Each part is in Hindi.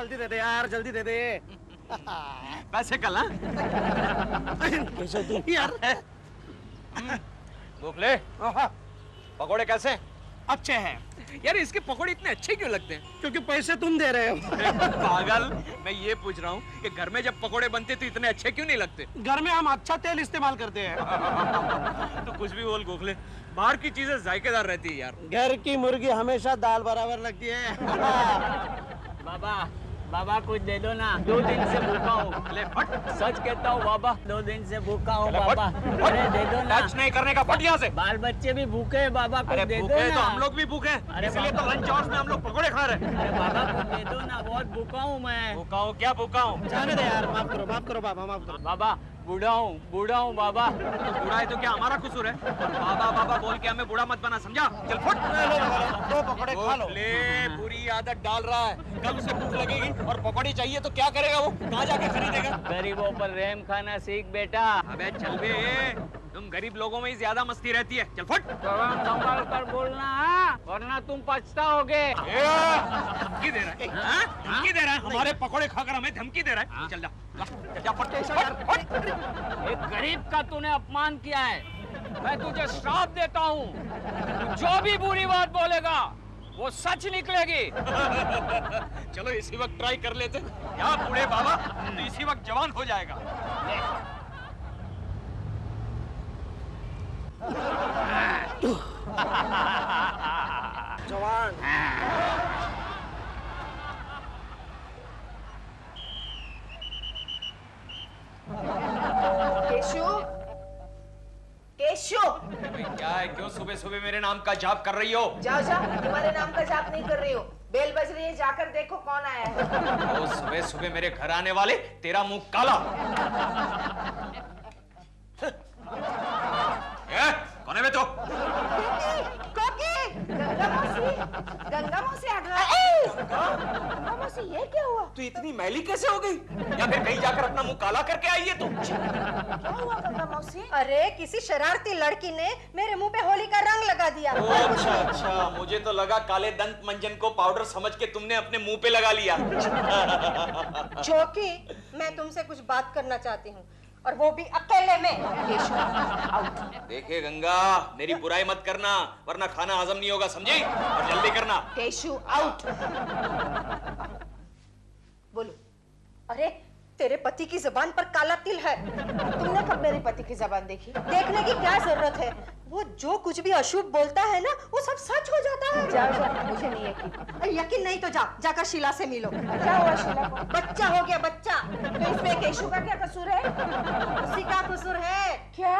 जल्दी दे दे यार, जल्दी दे दे। पैसे कल। कैसे तू यार? गोखले, पकोड़े कैसे? अच्छे हैं यार। इसके पकोड़े इतने अच्छे क्यों लगते हैं? क्योंकि पैसे तुम दे रहे हो। पागल, मैं ये पूछ रहा हूँ कि घर में जब पकोड़े बनते तो इतने अच्छे क्यों नहीं लगते? घर में हम अच्छा तेल इस्तेमाल करते हैं। तो कुछ भी बोल गोखले, बाहर की चीजें जायकेदार रहती है यार। घर की मुर्गी हमेशा दाल बराबर लगती है। बाबा, बाबा कुछ दे दो ना, 2 दिन से भूखा हूँ। सच कहता हूँ बाबा, 2 दिन से भूखा हूँ बाबा। अरे दे दो ना। टच नहीं करने का, फट यहाँ से। बाल बच्चे भी भूखे हैं बाबा, कुछ दे दो ना। तो हम लोग भी भूखे हैं, इसलिए तो लंच आवर्स में हम लोग पकोड़े खा रहे हैं। अरे बाबा कुछ दे दो ना, बहुत भूखा हूँ मैं। भूखा हूँ क्या भूखा हूँ? जाने दे यार, माफ करो बाबा, माफ करो। बाबा बूढ़ा हूँ बाबा। तो बूढ़ा है तो क्या हमारा कसूर है? बाबा बाबा बोल के हमें बूढ़ा मत बना, समझा? चल फुट। दो पकोड़े खा लो। ले, बुरी आदत डाल रहा है। कल उसे भूख लगेगी और पकोड़े चाहिए तो क्या करेगा वो? कहाँ जाके खरीदेगा? गरीबों पर रहम खाना सीख बेटा। अबे चल बे, तुम गरीब लोगों में ही ज्यादा मस्ती रहती है। चल फुट। संभाल कर बोलना, वरना तुम पछताओगे। धमकी दे रहा है, धमकी दे रहा है। हमारे पकोड़े खाकर हमें धमकी दे रहा है। चल जा, जा फट। एक गरीब का तूने अपमान किया है, मैं तुझे श्राप देता हूँ। जो भी बुरी बात बोलेगा वो सच निकलेगी। चलो इसी वक्त ट्राई कर लेते। क्या बूढ़े बाबा, तो इसी वक्त जवान हो जाएगा। जवान। केशु, क्या है? क्यों सुबह सुबह मेरे नाम का जाप कर रही हो? जाओ तुम्हारे नाम का जाप नहीं कर रही हो। बेल बज रही है, जाकर देखो कौन आया है। ओ सुबह सुबह मेरे घर आने वाले, तेरा मुंह काला। कौन है बे तो? गंगा मौसी आ गई। गंगा मौसी, ये क्या हुआ? तू इतनी मैली कैसे हो गई? या फिर कहीं जाकर अपना मुंह काला करके आई है तू? क्या हुआ गंगा मौसी? अरे किसी शरारती लड़की ने मेरे मुंह पे होली का रंग लगा दिया। अच्छा, मुझे तो लगा काले दंत मंजन को पाउडर समझ के तुमने अपने मुंह पे लगा लिया। जोकी, मैं तुमसे कुछ बात करना चाहती हूँ, और वो भी अकेले में। केशु, आउट। देखे गंगा, मेरी बुराई मत करना, वरना खाना हजम नहीं होगा, समझी? और जल्दी करना। केशु, आउट। बोलो। अरे तेरे पति की जबान पर काला तिल है। तुमने कब मेरे पति की जबान देखी? देखने की क्या जरूरत है? वो जो कुछ भी अशुभ बोलता है ना, वो सब सच हो जाता है। जाओ, मुझे नहीं यकीन। यकीन नहीं तो जाकर शीला से मिलो। क्या हुआ शीला को? बच्चा हो गया, बच्चा। तो इसमें केशु का क्या कसूर है? उसी का कसूर है। क्या?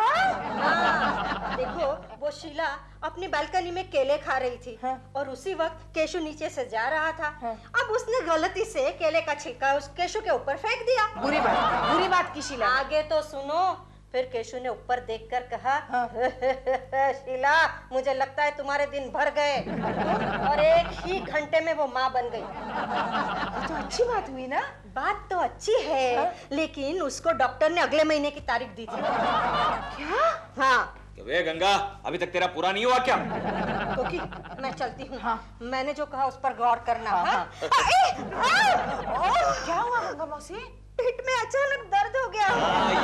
हाँ, देखो वो शीला अपनी बालकनी में केले खा रही थी, और उसी वक्त केशु नीचे से जा रहा था। अब उसने गलती से केले का छिलका उस केशु के ऊपर फेंक दिया। बुरी बात की शीला। आगे तो सुनो। फिर केशु ने ऊपर देखकर कहा, शीला, मुझे लगता है तुम्हारे दिन भर गए। और 1 ही घंटे में वो माँ बन गई। तो अच्छी बात हुई ना? बात तो अच्छी है, लेकिन उसको डॉक्टर ने अगले महीने की तारीख दी थी। क्या? हाँ। वे गंगा, अभी तक तेरा पूरा नहीं हुआ क्या? तो कि मैं चलती हूँ। मैंने जो कहा उस पर गौर करना। क्या हुआ गंगा मौसी? पेट में अचानक दर्द हो गया।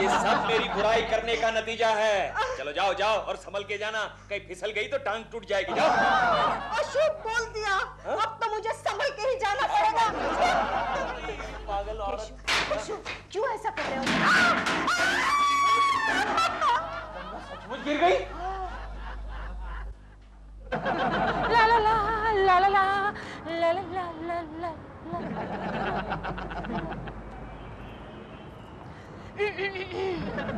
ये सब मेरी बुराई करने का नतीजा है। चलो जाओ जाओ, और संभल के जाना, कहीं फिसल गई तो टांग टूट जाएगी। जाओ। अशुभ बोल दिया। अब तो मुझे संभल के ही जाना पड़ेगा। पागल औरत। क्यों ऐसा कर रहे हो? सचमुच गिर गई? ला ला ला ला ला ला ला ला ला ला।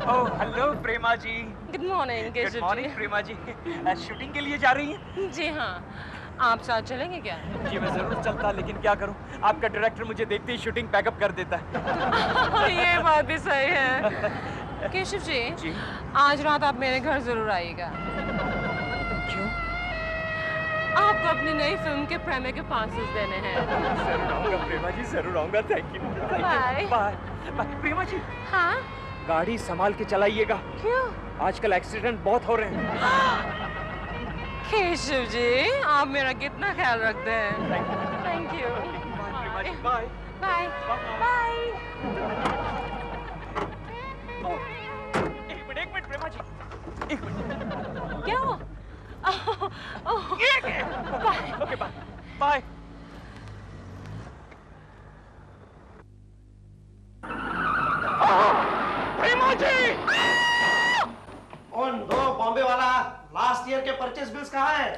ओह हेलो प्रेमा जी। Good morning Keshav ji. Good morning प्रेमा जी। शूटिंग के लिए जा रही हैं? जी हाँ, आप साथ चलेंगे क्या? जी मैं जरूर चलता, लेकिन क्या करूं, आपका डायरेक्टर मुझे देखते ही शूटिंग पैकअप कर देता है। ये बात भी सही है। केशव जी, आज रात आप मेरे घर जरूर आइएगा। क्यों? आपको अपनी नई फिल्म के प्रीमियर के पासेस देने हैं। जरूर आऊंगा प्रेमा जी, जरूर आऊंगा। Thank you. Bye. Bye. Prema जी, हाँ? गाड़ी संभाल के चलाइएगा। क्यों? आजकल एक्सीडेंट बहुत हो रहे हैं। केशव जी, आप मेरा कितना ख्याल रखते हैं। Thank you. Prema ji, bye. Bye bye. एक मिनट प्रेमा जी, एक मिनट। क्या हुआ? Okay bye bye. Prema ji! उन दो बॉम्बे वाला लास्ट ईयर के परचेज बिल्स कहाँ है?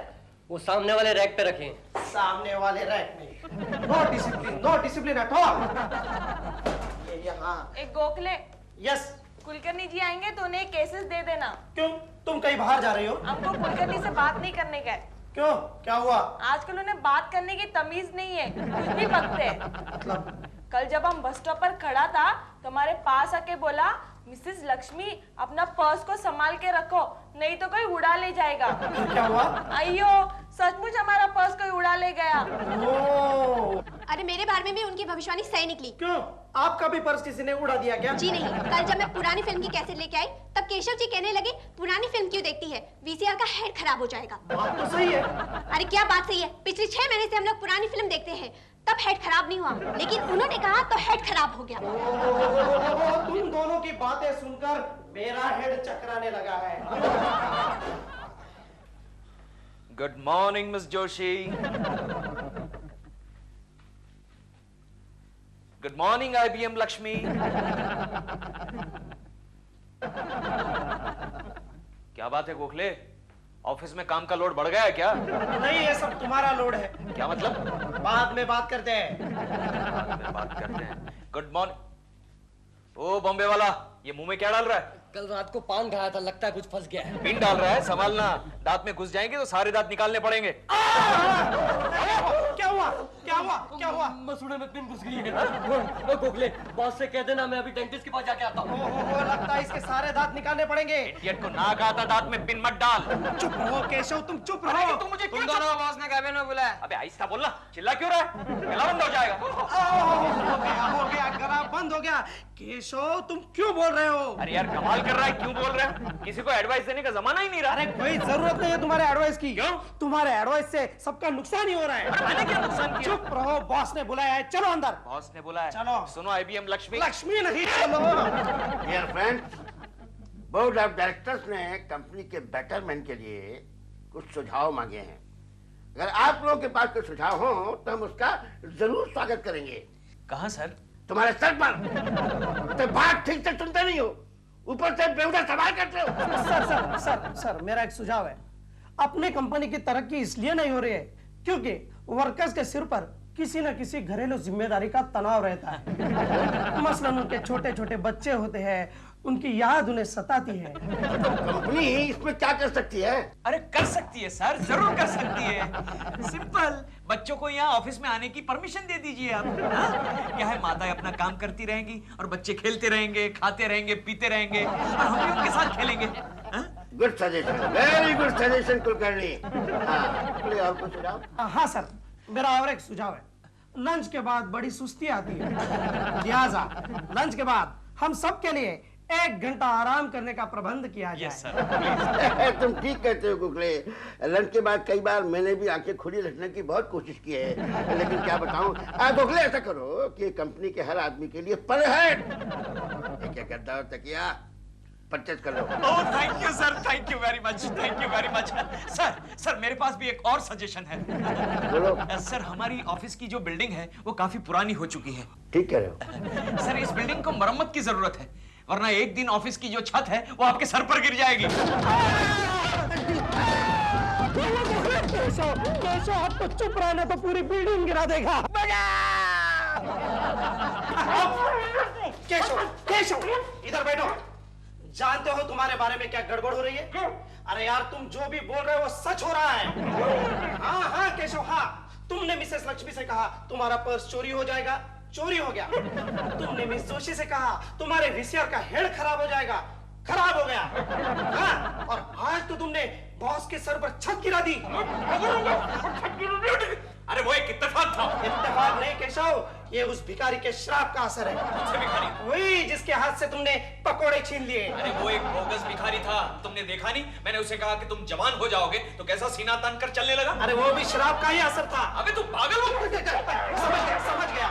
वो सामने वाले रैक पे रखें। सामने वाले रैक में। No discipline at all. ये यहाँ। एक गोखले, यस। कुलकर्णी जी आएंगे तो उन्हें केसेस दे देना। क्यों? तुम कहीं बाहर जा रही हो? हमको कुलकर्णी से बात नहीं करने का है। क्यों? क्या हुआ? आजकल उन्हें बात करने की तमीज नहीं है, कुछ भी बकते हैं। मतलब? कल जब हम बस स्टॉप पर खड़ा था तो हमारे पास आके बोला, मिसेस लक्ष्मी अपना पर्स को संभाल के रखो, नहीं तो कोई उड़ा ले जाएगा। फिर क्या हुआ? अयो, सचमुच हमारा पर्स कोई उड़ा ले गया। ओह, अरे मेरे बारे में भी उनकी भविष्यवाणी सही निकली। क्यों? आपका भी पर्स किसी ने उड़ा दिया क्या? जी नहीं, कल जब मैं पुरानी फिल्म की कैसेट लेके आई तब केशव जी कहने लगे पुरानी फिल्म क्यों देखती है, वीसीआर का हेड खराब हो जाएगा। बात तो सही है। अरे क्या बात सही है, पिछले 6 महीने से हम लोग पुरानी फिल्म देखते हैं, तब हेड खराब नहीं हुआ, लेकिन उन्होंने कहा तो हेड खराब हो गया। तुम दोनों की बातें सुनकर मेरा हेड चकराने लगा है। Good morning miss Joshi. Good morning IBM Lakshmi. क्या बात है गोखले, ऑफिस में काम का लोड बढ़ गया है क्या? नहीं, ये सब तुम्हारा लोड है। क्या मतलब? बाद में बात करते हैं। बाद में बात करते हैं। Good morning. ओ बॉम्बे वाला, ये मुंह में क्या डाल रहा है? कल रात को पान खाया था, लगता है कुछ फंस गया है। पिन डाल रहा है, संभालना, दांत में घुस जाएंगे तो सारे दांत निकालने पड़ेंगे। क्या हुआ? क्या हुआ? क्या हुआ? मसूड़े में पिन घुस गई है। गोखले, बॉस से कह देना मैं अभी डेंटिस्ट के पास जाके आता हूँ। ओहो, लगता है इसके सारे दांत निकालने पड़ेंगे। इडियट को ना कहा था दांत में पिन मत डाल। चुप रहो केशव, तुम चुप अरे रहो। तुम मुझे तुम दोनों बॉस ने कैबिन में बुलाया। अबे आहिस्ता बोलना, चिल्ला क्यों रहा है? गला बंद हो जाएगा। हो गया, गला बंद हो गया। केशव, तुम क्यों बोल रहे हो? अरे यार कमाल कर रहा है, क्यों बोल रहा है? किसी को एडवाइस देने का जमाना ही नहीं रहा। अरे कोई जरूरत नहीं है तुम्हारे एडवाइस की। क्यों? तुम्हारे एडवाइस से सबका नुकसान ही हो रहा है। मैंने क्या नुकसान किया? चुप रहो, बॉस ने बुलाया है, चलो अंदर। बॉस ने बुलाया। चलो। सुनो IBM लक्ष्मी। लक्ष्मी नहीं, चलो। Dear friends, board of directors ने कंपनी के बेटरमेंट के लिए कुछ सुझाव मांगे हैं। अगर आप लोगों के पास कोई सुझाव हो तो हम उसका जरूर स्वागत करेंगे। कहाँ सर? तुम्हारे सर पर। तो बात ठीक से सुनते नहीं हो, ऊपर से बेहुदा सवाल करते हो। सर, मेरा एक सुझाव है। अपनी कंपनी की तरक्की इसलिए नहीं हो रही है क्योंकि वर्कर्स के सिर पर किसी न किसी घरेलू जिम्मेदारी का तनाव रहता है। मसलन उनके छोटे छोटे बच्चे होते हैं, उनकी याद उन्हें सताती है। कंपनी इसमें क्या कर सकती है? अरे कर सकती है सर, जरूर कर सकती है। सिंपल, बच्चों को यहाँ ऑफिस में आने की परमिशन दे दीजिए आप। क्या है, माताएं अपना काम करती रहेंगी और बच्चे खेलते रहेंगे, खाते रहेंगे, पीते रहेंगे और हम भी उनके साथ खेलेंगे। Good suggestion, very good suggestion Kulkarni. हाँ, और कुछ सुझाव? हाँ सर, मेरा और एक सुझाव है। लंच के बाद बड़ी सुस्ती आती है, लिहाजा लंच के बाद हम सब के लिए 1 घंटा आराम करने का प्रबंध किया जाए। Yes sir. तुम ठीक कहते हो कुकले। लंच के बाद कई बार मैंने भी आंखें खुली रखने की बहुत कोशिश की है, लेकिन क्या बताऊं। कुकले, ऐसा करो कि कंपनी के हर आदमी के लिए पर हेड एक गद्दा और तकिया परचेज कर लो। Oh thank you sir, thank you very much, thank you very much. Sir मेरे पास भी एक और सजेशन है। बोलो। सर हमारी ऑफिस की जो बिल्डिंग है वो काफी पुरानी हो चुकी है। ठीक कह रहे हो। सर इस बिल्डिंग को मरम्मत की जरूरत है, वरना एक दिन ऑफिस की जो छत है वो आपके सर पर गिर जाएगी। केशव, आप तो चुप रहना तो पूरी बिल्डिंग गिरा देगा। केशव, इधर बैठो। जानते हो तुम्हारे बारे में क्या गड़बड़ हो रही है? अरे यार, तुम जो भी बोल रहे हो वो सच हो रहा है। हाँ केशव, हाँ, तुमने मिसेस लक्ष्मी से कहा तुम्हारा पर्स चोरी हो जाएगा, चोरी हो गया। तुमने मिस जोशी से कहा तुम्हारे वीसीआर का हेड खराब हो जाएगा, खराब हो गया। हाँ, और आज तो तुमने बॉस के सर पर छत गिरा दी। अरे वो एक इत्तेफाक था। इत्तेफाक नहीं केशव, ये उस भिखारी के श्राप का असर है। भिखारी? वही जिसके हाथ से तुमने पकोड़े छीन लिए। अरे वो एक बोगस भिखारी था, तुमने देखा नहीं? मैंने उसे कहा कि तुम जवान हो जाओगे तो कैसा सीना तान कर चलने लगा। अरे वो भी श्राप का ही असर था। अबे तू पागल हो? समझ गया।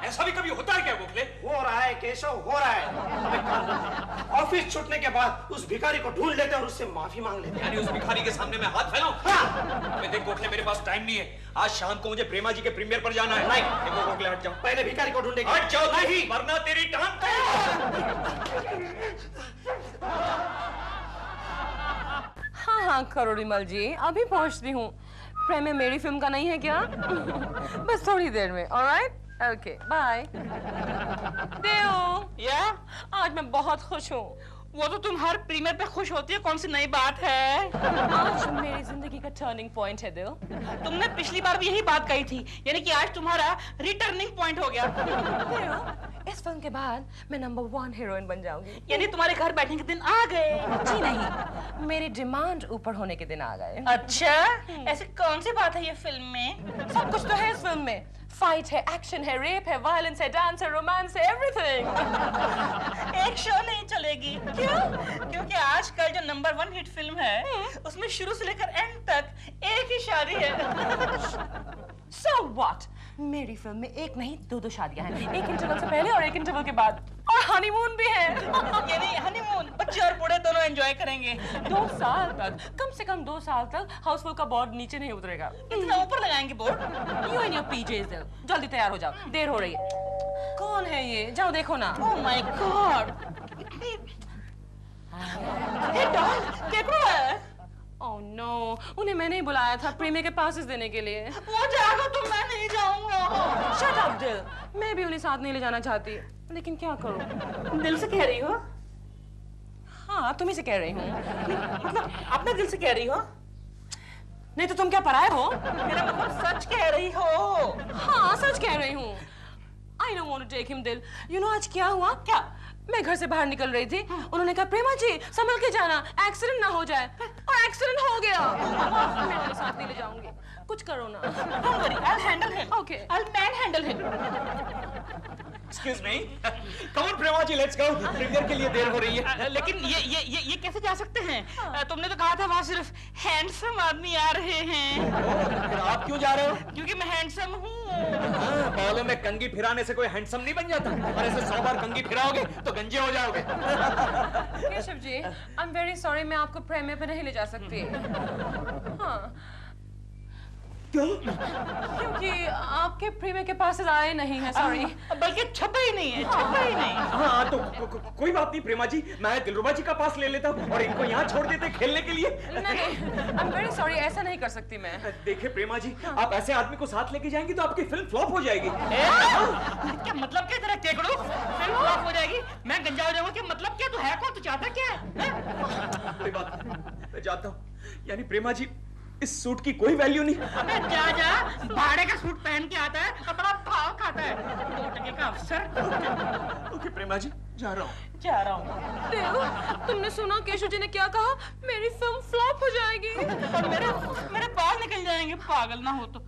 ऐसा भी कभी होता है क्या गोखले? हो रहा है केशव, हो रहा है। अब एक काम करते हैं, ऑफिस छूटने के बाद उस भिखारी को ढूंढ लेते हैं और उससे माफी मांग लेते हैं। यानी उस भिखारी के सामने मैं हाथ फैलाऊं? हाँ। अबे देख गोखले, मेरे पास टाइम नहीं है। आज शाम को मुझे प्रेमा जी के प्रीमियर पर जाना है। नहीं। देखो गोखले, हट जाओ। पहले भिखारी को ढूंढेंगे। हट जाओ, नहीं। वरना तेरी टांग हाँ हाँ करोड़ीमल जी, अभी पहुंचती हूँ। प्रेम में मेरी फिल्म का नहीं है क्या? बस थोड़ी देर में। Alright, okay, bye. देव, या आज मैं बहुत खुश हूँ। वो तो तुम हर प्रीमियर पे खुश होती है, कौन सी नई बात है? आज मेरी जिंदगी का टर्निंग पॉइंट है देव। तुमने पिछली बार भी यही बात कही थी, यानी कि आज तुम्हारा रिटर्निंग पॉइंट हो गया। देव, इस फिल्म के बाद मैं नंबर 1 हीरोइन बन जाऊंगी। यानी तुम्हारे घर बैठने के दिन आ गए। जी नहीं, मेरी डिमांड ऊपर होने के दिन आ गए। अच्छा, ऐसी कौन सी बात है ये फिल्म में? सब कुछ तो है इस फिल्म में। फाइट है, एक्शन है, रेप है, वायलेंस है, डांस है, रोमांस है, एवरीथिंग। एक शो नहीं चलेगी। क्यों? क्योंकि आजकल जो नंबर 1 हिट फिल्म है, उसमें शुरू से लेकर एंड तक एक ही शादी है। So what? मेरी फिल्म में एक नहीं 2 शादियां हैं। एक इंटरवल से पहले और एक इंटरवल के बाद, और हनीमून भी है। यानी हनीमून बच्चे और बूढ़े दोनों एंजॉय करेंगे। 2 साल तक, कम से कम 2 साल तक हाउसफुल का बोर्ड नीचे नहीं उतरेगा। इतना ऊपर लगाएंगे board? You and your PJs, जल्दी तैयार हो जाओ, देर हो रही है। कौन है ये? जाओ देखो ना। Oh my God! ये डॉल केकड़ू है। Oh no, उन्हें मैंने ही बुलाया था प्रीमियर के पासेस देने के लिए। वो जाएगा तो मैं नहीं जाऊंगा। Shut up, दिल। मैं भी उन्हें साथ नहीं ले जाना चाहती, लेकिन क्या करूं? दिल से कह रही हो? हाँ, तुम्ही से कह रही हूँ। मतलब अपने दिल से कह रही हो? नहीं तो तुम क्या पराए हो? मेरा मतलब सच कह रही हो? हाँ, सच कह रही हूँ। I don't want to take him, दिल। You know आज क्या हुआ? क्या? मैं घर से बाहर निकल रही थी, उन्होंने कहा प्रेमा जी संभल के जाना, एक्सीडेंट ना हो जाए, और एक्सीडेंट हो गया। मैं तेरे साथ नहीं ले जाऊंगी, कुछ करो ना। Don't worry, I'll handle him. Okay. I'll manhandle him. Excuse me. Come on Prema ji, let's go. Premiere के लिए देर हो रही है। लेकिन ये कैसे जा सकते हैं? तुमने तो कहा था वहाँ सिर्फ हैंडसम आदमी आ रहे हैं। फिर आप क्यों जा रहे हो? क्योंकि मैं हैंडसम हूँ। बालों में कंघी फिराने से कोई हैंडसम नहीं बन जाता, और ऐसे 100 बार कंघी फिराओगे तो गंजे हो जाओगे। Keshav ji, I'm very sorry, मैं आपको प्रीमियर पे नहीं ले जा सकती। हाँ। क्यों? क्योंकि आपके प्रीमियर के पास आए नहीं है, सॉरी। बल्कि छपा ही नहीं है, छपा ही नहीं। हाँ तो कोई बात नहीं प्रेमा जी, मैं दिलरुबा जी का पास ले लेता हूँ और इनको यहाँ छोड़ देते खेलने के लिए। नहीं, I'm very sorry, ऐसा नहीं कर सकती मैं। देखिए प्रेमा जी, आप ऐसे आदमी को साथ लेके जाएंगी तो आपकी फिल्म फ्लॉप हो जाएगी। क्या मतलब क्या तेरा केकड़ू? फिल्म फ्लॉप हो जाएगी? मैं गंजा हो जाऊंगा? क्या मतलब क्या? तू है कौन? तू चाहता क्या है? कोई बात नहीं, मैं जाता हूँ। यानी प्रेमा जी, इस सूट की कोई वैल्यू नहीं। अबे जा भाड़े का सूट पहन के आता है और बड़ा भाव खाता है। 2 टके का अफसर। ओके प्रेमा जी, जा रहा हूँ। जा रहा हूँ। देव, तुमने सुना केशव जी ने क्या कहा? मेरी फिल्म फ्लॉप हो जाएगी और मेरे बाल निकल जाएंगे, पागल ना हो तो।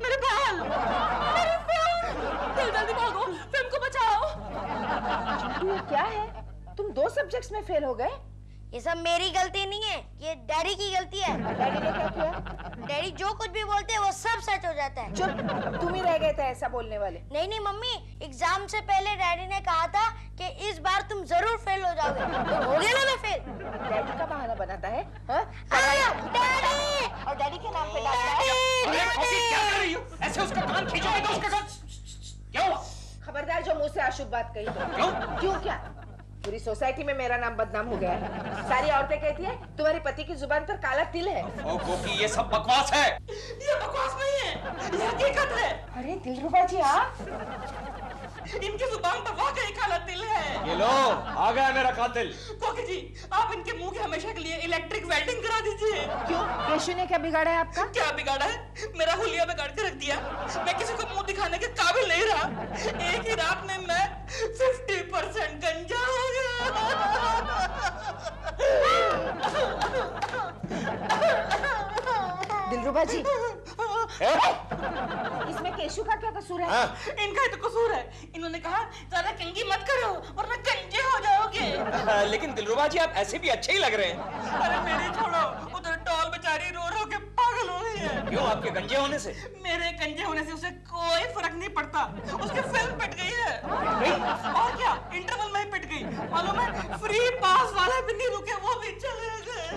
मेरे बाल, मेरी फिल्म! दिल, जल्दी भागो, फिल्म को बचाओ। ये क्या है? तुम 2 सब्जेक्ट्स में फेल हो गए? ये सब मेरी गलती नहीं है, ये डैडी की गलती है। डैडी ने क्या किया? डैडी जो कुछ भी बोलते हैं वो सब सच हो जाता है। चुप, तुम ही रह गए थे ऐसा बोलने वाले। नहीं नहीं मम्मी, एग्जाम से पहले डैडी ने कहा था कि इस बार तुम जरूर फेल हो जाओगे, तो हो गया ना मैं फेल। डैडी का बहाना बनाता है, हाँ? डैडी! और डैडी के नाम पे डालता है। अरे कॉफी क्या कर रही हो? ऐसे उसका कान खींचोगे तो उसका कान क्या हुआ? खबरदार जो मुंह से अशुभ बात कही तो। क्यों क्या? पूरी सोसाइटी में मेरा नाम बदनाम हो गया है। सारी औरतें कहती है तुम्हारे पति की जुबान पर काला तिल है। ओ गोपी, ये सब बकवास है। ये बकवास नहीं है, ये हकीकत है। अरे दिलरुबा जी आप, इनकी जुबान पर वाकई काला तिल है। ये लो, आ गया मेरा कातिल। कोकी जी, आप इनके मुंह के हमेशा के लिए इलेक्ट्रिक वेल्डिंग करा दीजिए। क्यों? केशु ने क्या बिगाड़ा है आपका? क्या बिगाड़ा है? मेरा हुलिया बिगाड़ के रख दिया। मैं किसी को मुंह दिखाने के काबिल नहीं रहा। एक ही रात में मैं 50% गंजा हो गया। दिलरुबा जी, इसमें केशु का क्या कसूर है? इनका ही तो कसूर है। इन्होंने कहा ज्यादा कंघी मत करो वरना गंजे हो जाओगे। लेकिन दिलरुबा जी, आप ऐसे भी अच्छे ही लग रहे हैं। अरे मेरी छोड़ो, उधर टॉल बेचारा बेचारी रो रो के पागल हो गई है। क्यों, आपके गंजे होने से? मेरे गंजे होने से उसे कोई फर्क नहीं पड़ता, उसकी फिल्म पिट गई है। और क्या, इंटरवल में ही पिट गई। मालूम है, फ्री पास वाले भी नहीं रुके, वो भी चले गए।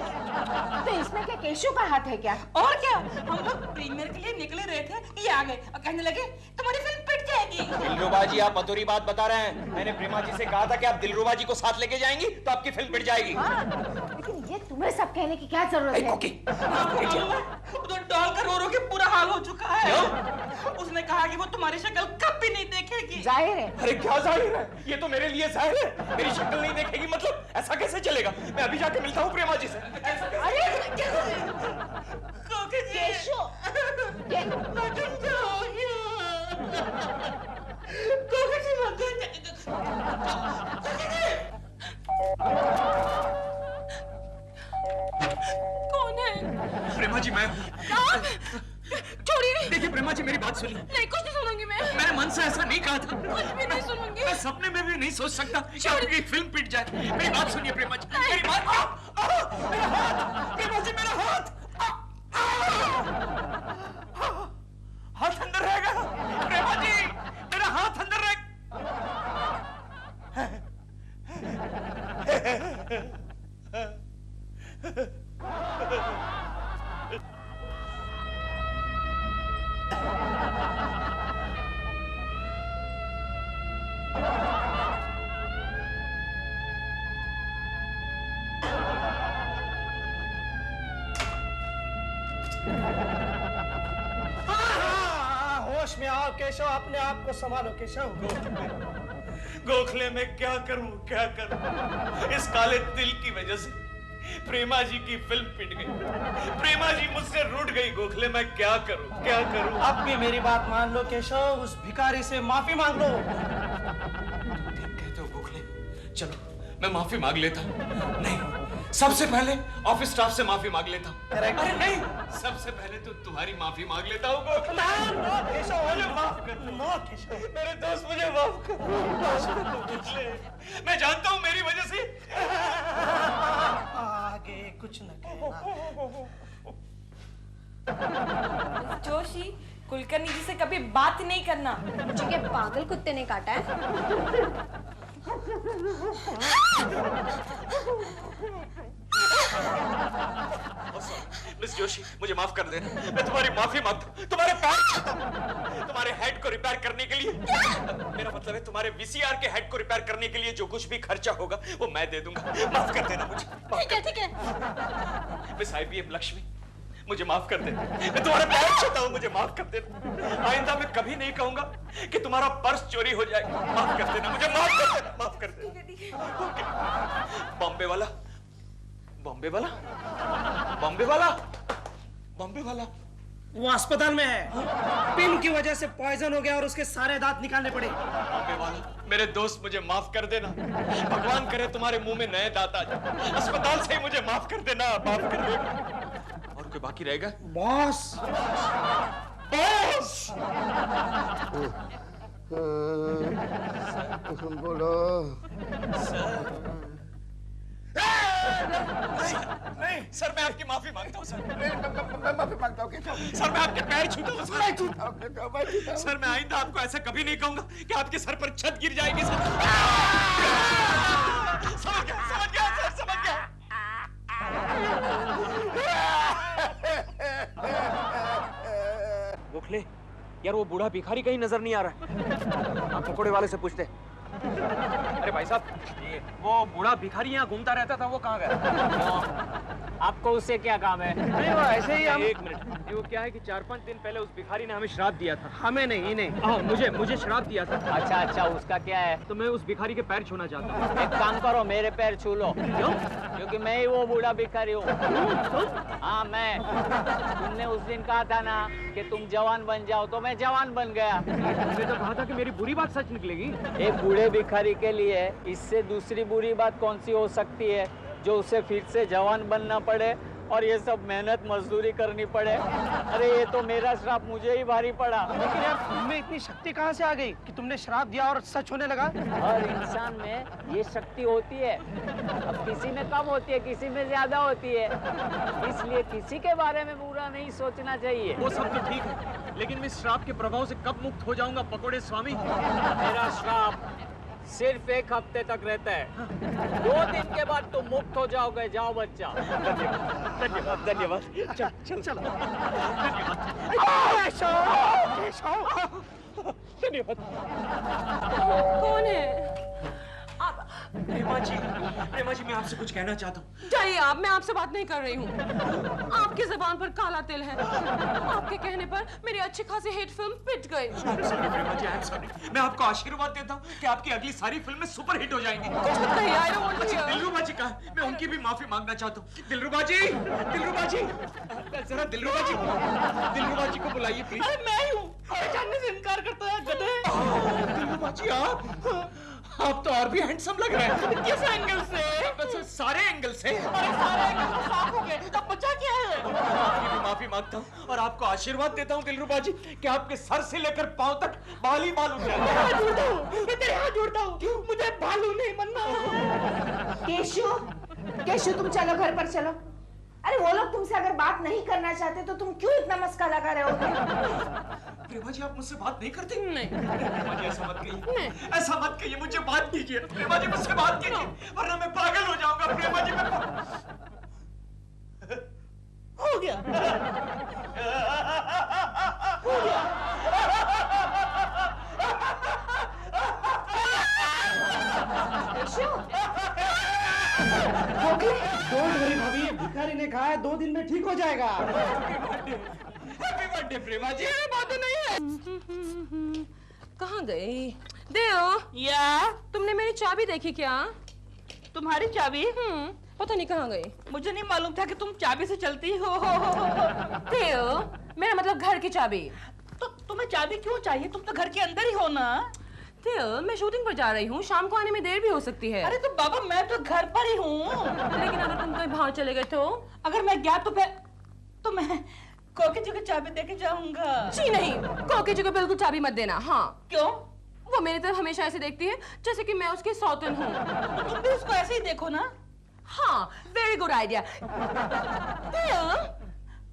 तो इसमें क्या केशव का हाथ है क्या? और क्या, हम लोग प्रीमियर के लिए निकले रहे थे, ये आ गए और कहने लगे तुम्हारी फिल्म पिट जाएगी। दिलरुबा जी, आप अधूरी बात बता रहे हैं। मैंने प्रेमा जी से कहा था कि आप दिलरुबा जी को साथ लेके जाएंगी तो आपकी फिल्म पिट जाएगी। हाँ, लेकिन ये तुम्हें सब कहने की क्या जरूरत है? उधर डॉल का रो रो के बुरा हाल हो चुका है। उसने कहा कि वो तुम्हारी शक्ल कभी नहीं देखेगी। जाहिर है। अरे क्या जाहिर है, ये तो मेरे लिए जाहिर है। मेरी शक्ल नहीं देखेगी मतलब? ऐसा कैसे चलेगा? मैं अभी जाके मिलता हूँ प्रेमा जी से। अरे केशव, कौन है? प्रेमा जी, मैं छोड़िए। देखिए प्रेमा जी, मेरी बात सुनिए। नहीं, कुछ नहीं सुनूंगी मैं। मैंने मन से ऐसा नहीं कहा था। कुछ भी नहीं सुनूंगी। मैं सपने में भी नहीं सोच सकता कि आपकी फिल्म पिट जाए। मेरी बात सुनिए प्रेमा जी, मेरी बात। मेरा हाथ, प्रेमा जी, मेरा हाथ। हाथ अंदर रहेगा प्रेमा जी, मेरा हाथ अंदर रहेगा। होश में आओ केशव, अपने आप को संभालो केशव। गोखले में क्या करूं, क्या करूं? इस काले दिल की वजह से प्रेमा जी की फिल्म पिट गई। प्रेमा जी मुझसे रूठ गई। गोखले मैं क्या करूं, क्या करूं? अब भी मेरी बात मान लो केशव, उस भिखारी से माफी मांग लो। ठीक कहते हो गोखले, चलो मैं माफी मांग लेता हूं। नहीं, सबसे पहले ऑफिस स्टाफ से माफी मांग लेता हूं। अरे नहीं, सबसे पहले तो तुम्हारी माफी मांग लेता हूं गोखले। केशव, माफ कर दो केशव। मेरे दोस्त, मुझे माफ कर गोखले। मैं जानता हूं मेरी वजह से आगे कुछ न कहना। जोशी, कुलकर्णी जी से कभी बात नहीं करना। मुझे क्या पागल कुत्ते ने काटा है? मिस जोशी, मुझे माफ कर देना। मैं तुम्हारी माफी मांगता हूं, तुम्हारे पैर छूता हूं। तुम्हारे हेड को रिपेयर करने के लिए, मेरा मतलब है तुम्हारे वीसीआर के हेड को रिपेयर करने के लिए जो कुछ भी खर्चा होगा वो मैं दे दूंगा। माफ कर देना मुझे। ठीक है, ठीक है। मिस IBM लक्ष्मी, मुझे माफ कर देना। मैं तुम्हारे पैर छूता हूं, मुझे माफ कर देना। आइंदा मैं कभी नहीं कहूंगा कि तुम्हारा पर्स चोरी हो जाएगा। माफ कर देना मुझे, माफ कर देना, माफ कर देना। बॉम्बे वाला, बॉम्बे वाला, बॉम्बे वाला, बॉम्बे वाला वो अस्पताल में है। पिन की वजह से पॉइजन हो गया और उसके सारे दांत निकालने पड़े। बॉम्बे वाला, मेरे दोस्त, मुझे माफ कर देना। भगवान करे तुम्हारे मुंह में नए दांत आ जाए। अस्पताल से ही मुझे माफ कर देना, माफ कर देना। और कोई बाकी रहेगा? बॉस, बॉस, बोलो। नहीं सर, मैं आपकी माफी मांगता हूँ सर। मैं माफी मांगता हूँ केशव। सर, मैं आपके पैर छूता हूँ सर। मैं छूता हूँ केशव, मैं छूता हूँ। सर, मैं आइंदा आपको ऐसा कभी नहीं कहूंगा कि आपके सर पर छत गिर जाएगी सर। समझ गया, समझ गया सर, समझ गया। गोखले, यार वो बूढ़ा भिखारी कहीं नजर नहीं आ रहा है। आप पकोड़े वाले से पूछते। अरे भाई साहब, वो बूढ़ा भिखारी यहाँ घूमता रहता था, वो कहाँ गया? आपको उससे क्या काम है? नहीं, वो ऐसे ही हम। एक मिनट, वो क्या है कि 4-5 दिन पहले उस भिखारी ने हमें श्राप दिया था। हमें नहीं, इन्हें। हाँ, मुझे श्राप दिया था। अच्छा अच्छा, उसका क्या है? तो मैं उस भिखारी के पैर छूना चाहता हूँ। एक काम करो, मेरे पैर छू लो। क्यों? क्योंकि मैं ही वो बूढ़ा भिखारी हूँ। हाँ, मैं। तुमने उस दिन कहा था ना कि तुम जवान बन जाओ, तो मैं जवान बन गया। तुमने तो कहा था कि मेरी बुरी बात सच निकलेगी। एक बूढ़े भिखारी के लिए इससे दूसरी बुरी बात कौन सी हो सकती है जो उसे फिर से जवान बनना पड़े और ये सब मेहनत मजदूरी करनी पड़े। अरे ये तो मेरा श्राप मुझे ही भारी पड़ा। लेकिन यार तुम्हें इतनी शक्ति कहाँ से आ गई कि तुमने श्राप दिया और सच होने लगा? हर इंसान में ये शक्ति होती है, अब किसी में कम होती है, किसी में ज्यादा होती है, इसलिए किसी के बारे में बुरा नहीं सोचना चाहिए। वो सब तो ठीक है, लेकिन मैं श्राप के प्रभाव से कब मुक्त हो जाऊंगा पकोड़े स्वामी? मेरा श्राप सिर्फ 1 हफ्ते तक रहता है, 2 दिन के बाद तुम मुक्त हो जाओगे। जाओ बच्चा। धन्यवाद धन्यवाद। चल चल चल। धन्यवाद। कौन है आप? प्रेमा जी मैं आपसे कुछ कहना चाहता हूँ। जाइए आप, मैं आपसे बात नहीं कर रही हूँ। आपकी ज़बान पर काला तिल है। आपके कहने पर मेरी अच्छी खासी हिट फिल्म पिट गई। Sorry Prema ji, I am sorry. मैं आपको आशीर्वाद देता हूँ कि आपकी अगली सारी फिल्में सुपर हिट हो जाएंगी। नहीं, I don't want to hear। दिलरुबा जी का, मैं उनकी भी माफी मांगना चाहता हूँ। दिलरुबा जी, जरा दिलरुबा जी को बुलाइए प्लीज। अरे मैं ही हूँ, जानने से इनकार करता है गधे। दिलरुबा जी आप तो और भी हैंडसम लग रहे हैं। किस एंगल से? बस सारे एंगल से। अरे सारे एंगल तो साफ हो गए, अब बचा क्या है? आपकी भी माफी मांगता हूँ और आपको आशीर्वाद देता हूँ दिलरुबा जी कि आपके सर से लेकर पांव तक बाल ही बाल उठ जाए। मैं तेरे हाथ जोड़ता हूँ, मुझे भालू नहीं बनना। केशु तुम चलो घर पर चलो। अरे वो लोग तुमसे अगर बात नहीं करना चाहते तो तुम क्यों इतना मस्का लगा रहे हो? प्रेमा जी आप मुझसे बात नहीं करते? नहीं। प्रेमा जी ऐसा मत कहिए, ऐसा मत कहिए, मुझे बात कीजिए। प्रेमा जी मुझसे बात कीजिए वरना मैं पागल हो जाऊंगा। प्रेमा जी मैं हो गया। डोंट वरी भाभी, ये भिखारी ने कहा है 2 दिन में ठीक हो जाएगा। हैप्पी बर्थडे प्रेमा जी। बात नहीं है। कहाँ गई? देव, या तुमने मेरी चाबी देखी क्या? तुम्हारी चाबी? पता नहीं कहाँ गई। मुझे नहीं मालूम था कि तुम चाबी से चलती हो। देव, मेरा मतलब घर की चाबी। तो तुम्हें चाबी क्यों चाहिए? तुम तो घर के अंदर ही हो ना। देव, मैं शूटिंग पर जा रही हूँ, शाम को आने में देर भी हो सकती है। अरे तो बाबा मैं तो घर पर ही हूँ। लेकिन अगर तुम कहीं बाहर चले गए तो? अगर मैं गया तो मैं कोकी जी को चाबी देके जाऊंगा। जी नहीं, कोकी जी को बिल्कुल चाबी मत देना। हाँ। क्यों? वो मेरी तरफ हमेशा ऐसे देखती है जैसे कि मैं उसकी सौतन हूँ। तो तुम भी उसको ऐसे ही देखो ना। हाँ, वेरी गुड आइडिया।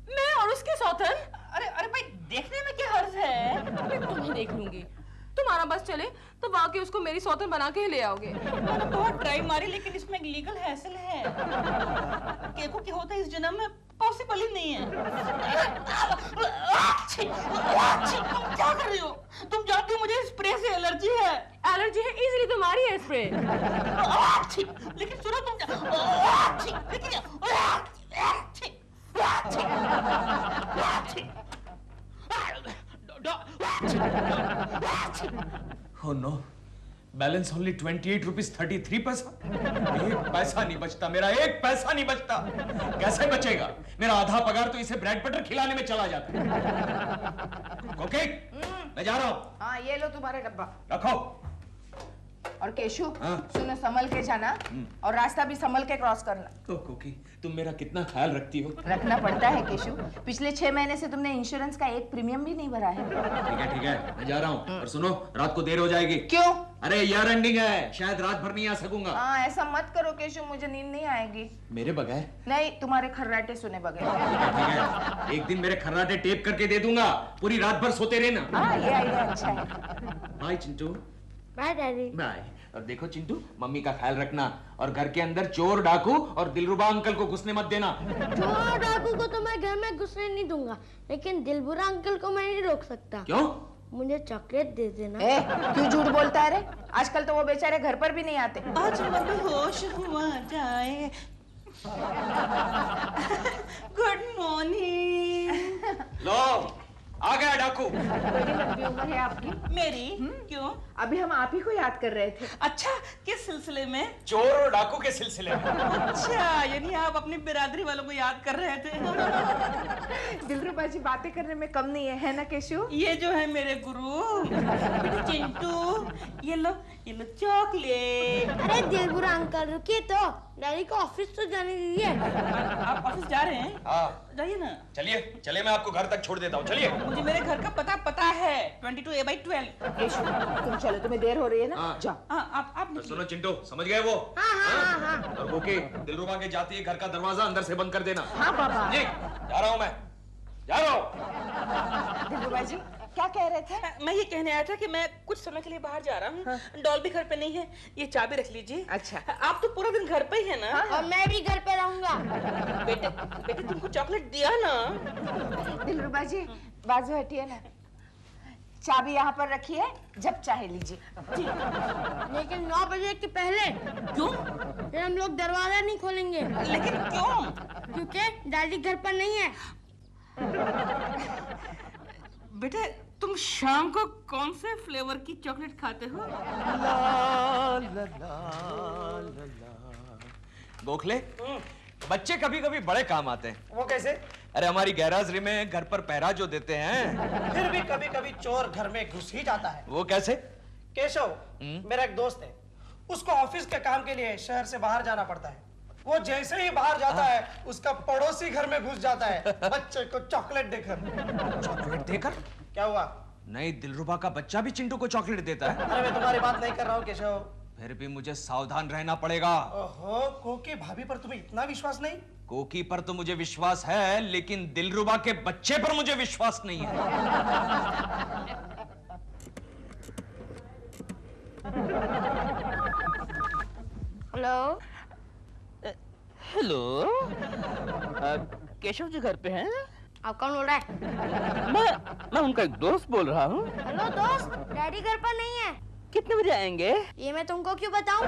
मैं और उसकी सौतन? अरे भाई देखने में क्या हर्ज है? मैं तुम्हें देख लूंगी। तुम्हारा बस चले तो वाकई उसको मेरी सौतन बना के ही ले आओगे। मैंने बहुत ट्राई मारी लेकिन इसमें एक लीगल हैसल है। केको के होता इस जन्म में पॉसिबल ही नहीं है। तुम क्या कर रही हो? तुम जानती हो मुझे स्प्रे से एलर्जी है। एलर्जी है इजीली तुम्हारी है स्प्रे। लेकिन सुनो तुम Oh no, balance only 28 rupees 33 पैसा। एक पैसा नहीं बचता, मेरा एक पैसा नहीं बचता। कैसे बचेगा? मेरा आधा पगार तो इसे ब्रेड बटर खिलाने में चला जाता है। ओके, मैं जा रहा हूँ। हाँ, ये लो तुम्हारा डब्बा। रखो। और केशु, हाँ? सुनो, संभल के जाना और रास्ता भी संभल के क्रॉस करना। तो कोकी, तुम मेरा कितना ख्याल रखती हो। रखना पड़ता है केशु। पिछले 6 महीने से तुमने इंश्योरेंस का एक प्रीमियम भी नहीं भरा है। ठीक है, मैं जा रहा हूँ। और सुनो, रात को देर हो जाएगी। क्यों? अरे ईयर एंडिंग है, शायद रात भर नहीं आ सकूंगा। हाँ, ऐसा मत करो केशु, मुझे नींद नहीं आएगी। मेरे बगैर? नहीं, तुम्हारे खर्राटे सुने बगैर। ठीक है, एक दिन मेरे खर्राटे टेप करके दे दूंगा, पूरी रात भर सोते रहना। हाँ, ये आइडिया अच्छा है। Bye Chintu. Bye daddy. Bye. और देखो चिंटू, मम्मी का ख्याल रखना और घर के अंदर चोर, डाकू और दिलरुबा अंकल को घुसने मत देना। चोर डाकू को तो मैं घर में घुसने नहीं दूंगा, लेकिन दिलबुरा अंकल को मैं नहीं रोक सकता। क्यों? मुझे चॉकलेट दे देना। क्यों झूठ बोलता है रे? आजकल तो वो बेचारे घर पर भी नहीं आते। आज मैं होश हुआ जाए। Good morning. लो, आ गया डाकू। बड़ी लंबी उम्र है आपकी। मेरी? क्यों? अभी हम आप ही को याद कर रहे थे। अच्छा, किस सिलसिले में? चोर और डाकू के सिलसिले में। अच्छा, यानी आप अपनी बिरादरी वालों को याद कर रहे थे। दिलरुबा जी बातें करने में कम नहीं है ना केशु? ये जो है मेरे गुरु, चिंटू ये लो चॉकलेट। अरे दिलबुरा अंकल रुकिए तो, डैडी को ऑफिस तो जाने दीजिए। आप ऑफिस जा रहे हैं? हाँ जाइए ना। चलिए चलिए, मैं आपको घर तक छोड़ देता हूँ, चलिए। मुझे मेरे घर का पता है 22A/12। तुम चलो, तुम्हें देर हो रही है ना। हाँ। जाओ। हाँ आप तो सुनो चिंटू, समझ गए वो? हाँ। और वो की दिलरुबा के जाती है घर का दरवाजा अंदर से बंद कर देना। हाँ पापा। जी जा रहा हूँ मैं, जा रहा हूँ। दिलरुबा जी क्या कह रहे थे? मैं ये कहने आया था कि मैं कुछ समय के लिए बाहर जा रहा हूँ। डॉल भी घर पे नहीं है, ये चाबी रख लीजिए। अच्छा। आप तो पूरा दिन घर पे ही है ना? और मैं भी घर पे रहूंगा। बेटे तुमको चॉकलेट दिया ना? दिलरुबा जी बाजू हटिए ना, चाबी यहाँ पर रखिए, जब चाहे लीजिए। लेकिन 9 बजे के पहले। क्यों? फिर हम लोग दरवाजा नहीं खोलेंगे। लेकिन क्यों? क्योंकि डैडी घर पर नहीं है। बेटे तुम शाम को कौन से फ्लेवर की चॉकलेट खाते हो? गोखले, बच्चे कभी कभी बड़े काम आते हैं। वो कैसे? अरे हमारी गैराजरी में घर पर पहरा जो देते हैं, फिर भी कभी कभी चोर घर में घुस ही जाता है। वो कैसे? केशव मेरा एक दोस्त है, उसको ऑफिस के काम के लिए शहर से बाहर जाना पड़ता है। वो जैसे ही बाहर जाता है, उसका पड़ोसी घर में घुस जाता है बच्चे को चॉकलेट देकर। चॉकलेट देकर? क्या हुआ? नहीं, दिलरुबा का बच्चा भी चिंटू को चॉकलेट देता है। अरे मैं तुम्हारी बात नहीं कर रहा हूँ केशव। फिर भी मुझे सावधान रहना पड़ेगा। ओहो, कोकी भाभी पर तुम्हें इतना विश्वास नहीं? कोकी पर तो मुझे विश्वास है, लेकिन दिलरुबा के बच्चे पर मुझे विश्वास नहीं है। हेलो। हेलो, केशव जी घर पे हैं? आप कौन बोल रहा है? मैं उनका एक दोस्त बोल रहा हूँ। हेलो दोस्त, डैडी घर पर नहीं है। कितने बजे आएंगे? ये मैं तुमको क्यों बताऊं?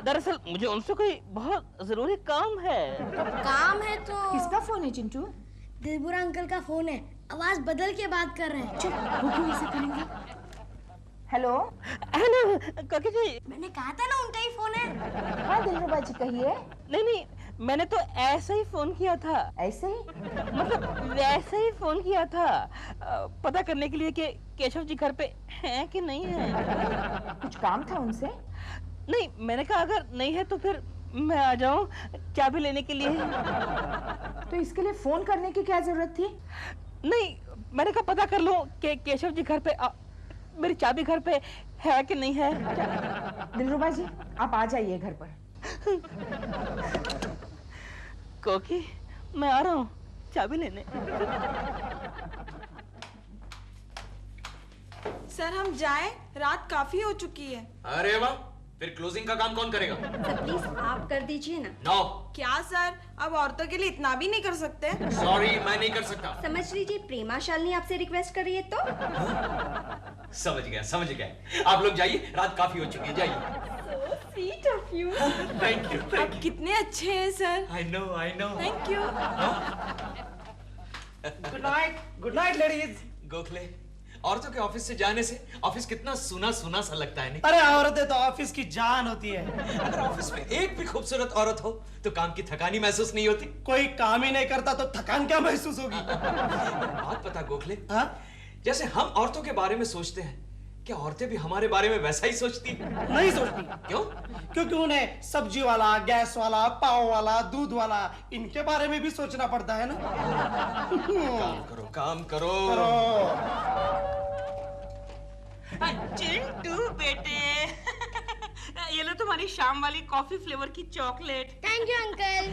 दरअसल मुझे उनसे कोई बहुत जरूरी काम है। काम है तो? किसका फोन है चिंटू? दिलबुरा अंकल का फोन है, आवाज बदल के बात कर रहे हैं। चुप, वो क्यों ऐसे करेंगे? हेलो। हेलो काकी जी। मैंने कहा था ना उनका ही फोन है। हाँ दिलरुबा जी कहिए। नहीं, मैंने तो ऐसे ही फोन किया था। ऐसे ही? मतलब वैसे ही फोन किया था, पता करने के लिए कि केशव जी घर पे हैं कि नहीं है। कुछ काम था उनसे? नहीं, मैंने कहा अगर नहीं है तो फिर मैं आ जाऊं चाबी लेने के लिए। तो इसके लिए फोन करने की क्या जरूरत थी? नहीं, मैंने कहा पता कर लूं कि केशव जी घर पे मेरी चाबी घर पे है कि नहीं है। दिलरुबा जी आप आ जाइए घर पर। कोकी मैं आ रहा हूँ चाबी लेने। सर हम जाएं, रात काफी हो चुकी है। अरे वाह, फिर क्लोजिंग का काम कौन करेगा? सर प्लीज आप कर दीजिए ना। नो। क्या सर, अब औरतों के लिए इतना भी नहीं कर सकते? सॉरी, मैं नहीं कर सकता। समझ लीजिए प्रेमा शालिनी आपसे रिक्वेस्ट कर रही है तो। समझ गया। आप लोग जाइए, रात काफी हो चुकी है, जाइए। Sweet of you. Thank you. आप कितने अच्छे हैं sir. I know. Thank you. Good night ladies. Gokhale, औरतों के ऑफिस से जाने से ऑफिस कितना सुना सा लगता है नहीं? अरे औरतें तो ऑफिस की जान होती है। अगर ऑफिस में एक भी खूबसूरत औरत हो तो काम की थकानी महसूस नहीं होती। कोई काम ही नहीं करता तो थकान क्या महसूस होगी? बात पता गोखले, हाँ? जैसे हम औरतों के बारे में सोचते हैं, क्या औरतें भी हमारे बारे में वैसा ही सोचती हैं? नहीं सोचती। क्यों? क्योंकि उन्हें सब्जी वाला, गैस वाला, पाव वाला, दूध वाला, इनके बारे में भी सोचना पड़ता है ना। काम करो। चिंटू बेटे, ये लो तुम्हारी शाम वाली कॉफी फ्लेवर की chocolate. Thank you uncle.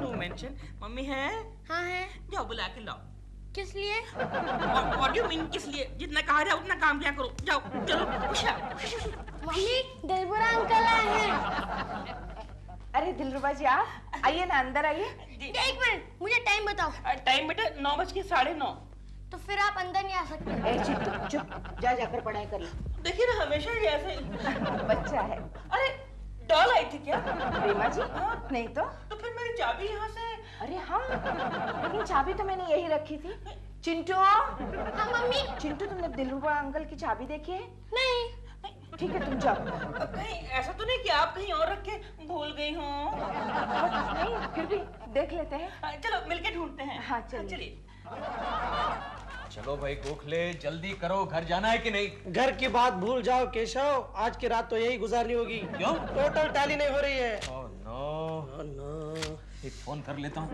No mention. Mummy है? हाँ है। जाओ बुला के लाओ। किस लिए? What do you mean किस लिए? जितना कहा जाए उतना काम किया करो। जाओ चलो। मम्मी दिलबुरा अंकल आए हैं। अरे दिलरुबा जी आप आइए ना, अंदर आइए। एक मिनट, मुझे टाइम बताओ। टाइम बेटा 9:09। तो फिर आप अंदर नहीं आ सकते। ए चिंटू चुप, जाकर पढ़ाई कर लो। देखिए ना हमेशा ही ऐसे। बच्चा है। अरे डॉल आई थी क्या? प्रेमा जी? नहीं तो फिर मेरी चाबी यहाँ से। अरे हाँ, लेकिन चाबी तो मैंने यही रखी थी। चिंटू। हाँ मम्मी। चिंटू तुमने दिलरुबा अंकल की चाबी देखी है? नहीं। ठीक है तुम जाओ। कहीं ऐसा तो नहीं कि आप कहीं और रख के भूल गई हो? नहीं, फिर भी देख लेते हैं। चलो मिलके ढूंढते हैं। हाँ चलिए। चलो भाई गोखले, जल्दी करो, घर जाना है कि नहीं? घर की बात भूल जाओ केशव, आज की रात तो यही गुजारनी होगी। क्यों? टोटल टैली नहीं हो रही है। Oh no. एक फोन कर लेता हूँ।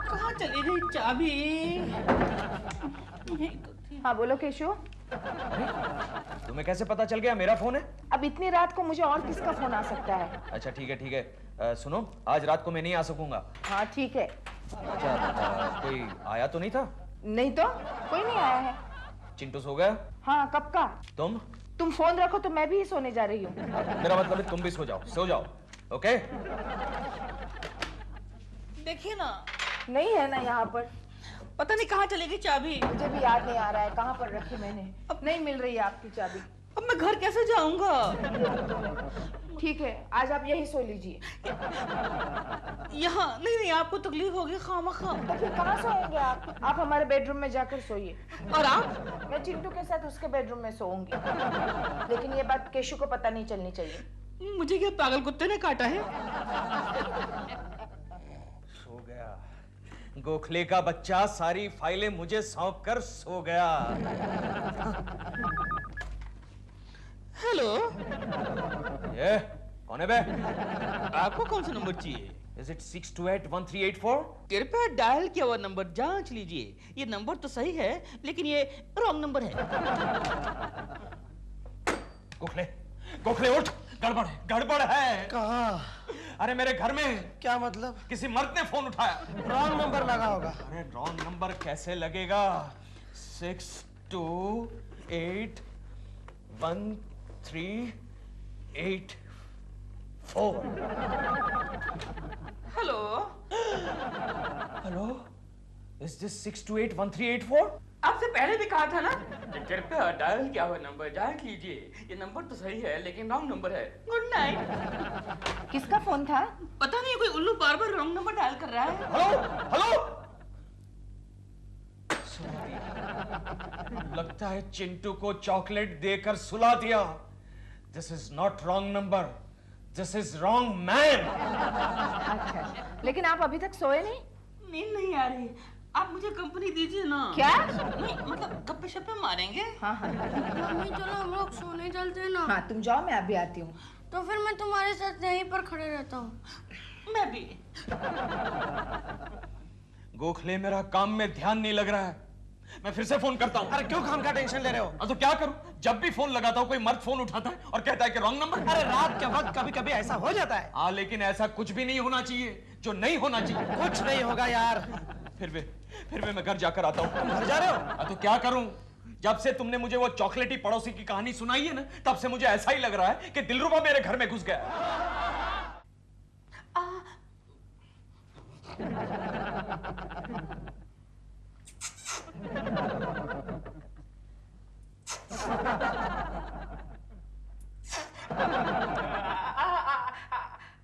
कहाँ चली गई चाबी? हाँ बोलो केशव। तुम्हें कैसे पता चल गया मेरा फोन है? अब इतनी रात को मुझे और किसका फोन आ सकता है? अच्छा ठीक है ठीक है। सुनो, आज रात को मैं नहीं आ सकूंगा। हाँ ठीक है। अच्छा कोई आया तो नहीं था? नहीं तो कोई नहीं आया है। चिंटू सो गया? हाँ कब का? तुम फोन रखो तो मैं भी सोने जा रही हूँ। मेरा मतलब है तुम भी सो जाओ। ओके? देखिए ना, नहीं है ना यहाँ पर। पता नहीं कहाँ चली गई चाबी। मुझे भी याद नहीं आ रहा है कहाँ पर रखी मैंने। अब नहीं मिल रही है आपकी चाबी। अब मैं घर कैसे जाऊंगा? ठीक है, आज आप यही सो लीजिए। यहाँ नहीं, आपको तकलीफ होगी खामखा। तो फिर कहाँ सोएंगे आप? आप हमारे बेडरूम में जाकर सोइए। और आप? मैं चिंटू के साथ उसके बेडरूम में सोऊंगी। लेकिन ये बात केशु को पता नहीं चलनी चाहिए। मुझे क्या पागल कुत्ते ने काटा है? सो गया गोखले का बच्चा, सारी फाइलें मुझे सौंप कर सो गया। हेलो, ये कौन है बे? आपको कौन सा नंबर चाहिए? Is it 6281384? कृपया डायल किया हुआ नंबर जांच लीजिए। ये नंबर तो सही है, लेकिन ये रॉन्ग नंबर है। गोखले उठ, गड़बड़ है। कहाँ? अरे मेरे घर में। क्या मतलब? किसी मर्द ने फोन उठाया। रॉन्ग नंबर लगा होगा। अरे रॉन्ग नंबर कैसे लगेगा? 6281384। Hello, Is this 6281384? आपसे पहले भी कहा था ना, कृपया डायल किया हुआ नंबर जांच लीजिए। ये नंबर तो सही है, लेकिन रॉन्ग नंबर है। Good night. किसका फोन था? पता नहीं, कोई उल्लू बार बार रॉन्ग नंबर डायल कर रहा है। हेलो। लगता है चिंटू को चॉकलेट देकर सुला दिया। This is not wrong number, this is wrong man. अच्छा, लेकिन आप अभी तक सोए नहीं? नींद नहीं आ रही, आप मुझे कंपनी दीजिए ना। क्या? नहीं मतलब गप्पे शप्पे मारेंगे। हाँ। मम्मी चलो हम लोग सोने चलते हैं ना। हाँ तुम जाओ, मैं अभी आती हूँ। तो फिर मैं तुम्हारे साथ यहीं पर खड़े रहता हूँ। मैं भी। गोखले, मेरा काम में ध्यान नहीं लग रहा है, मैं फिर से फोन करता हूँ। अरे क्यों खाम का टेंशन ले रहे हो? तो क्या करूं? जब भी फोन लगाता हूं कोई मर्द फोन उठाता है और कहता है कि रॉन्ग नंबर। अरे रात के वक्त कभी कभी ऐसा हो जाता है। हाँ लेकिन ऐसा कुछ भी नहीं होना चाहिए जो नहीं होना चाहिए। कुछ नहीं होगा यार। फिर भी मैं घर जाकर आता हूँ। तुम घर जा रहे हो? तो क्या करूं? जब से तुमने मुझे वो चॉकलेटी पड़ोसी की कहानी सुनाई है ना, तब से मुझे ऐसा ही लग रहा है कि दिलरुबा मेरे घर में घुस गया।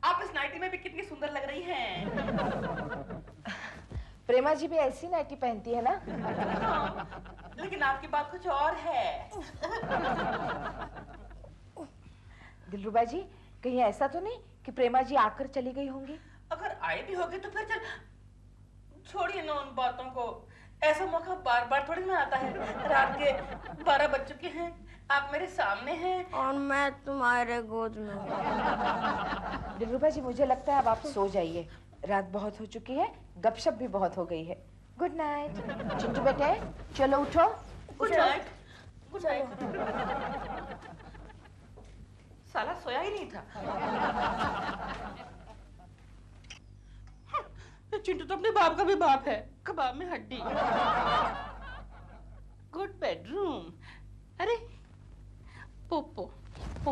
आप इस नाइटी में भी कितनी सुंदर लग रही हैं। प्रेमा जी भी ऐसी नाइटी पहनती है ना? हाँ, लेकिन आपकी बात कुछ और है। दिलरुबा जी, कहीं ऐसा तो नहीं कि प्रेमा जी आकर चली गई होंगी? अगर आए भी होगे तो फिर चल छोड़िए ना उन बातों को। ऐसा मौका बार बार थोड़ी ना आता है। रात के 12 बज चुके हैं, आप मेरे सामने हैं और मैं तुम्हारे गोद में हूँ। दिलरुबा जी, मुझे लगता है अब आप सो जाइए, रात बहुत हो चुकी है, गपशप भी बहुत हो गई है। Good night. चिंटू बेटे चलो उठो। Good night. Good night. साला सोया ही नहीं था। चिंटू तो अपने बाप का भी बाप है, कबाब में हड्डी। Good bedroom. अरे पोपो पोपो।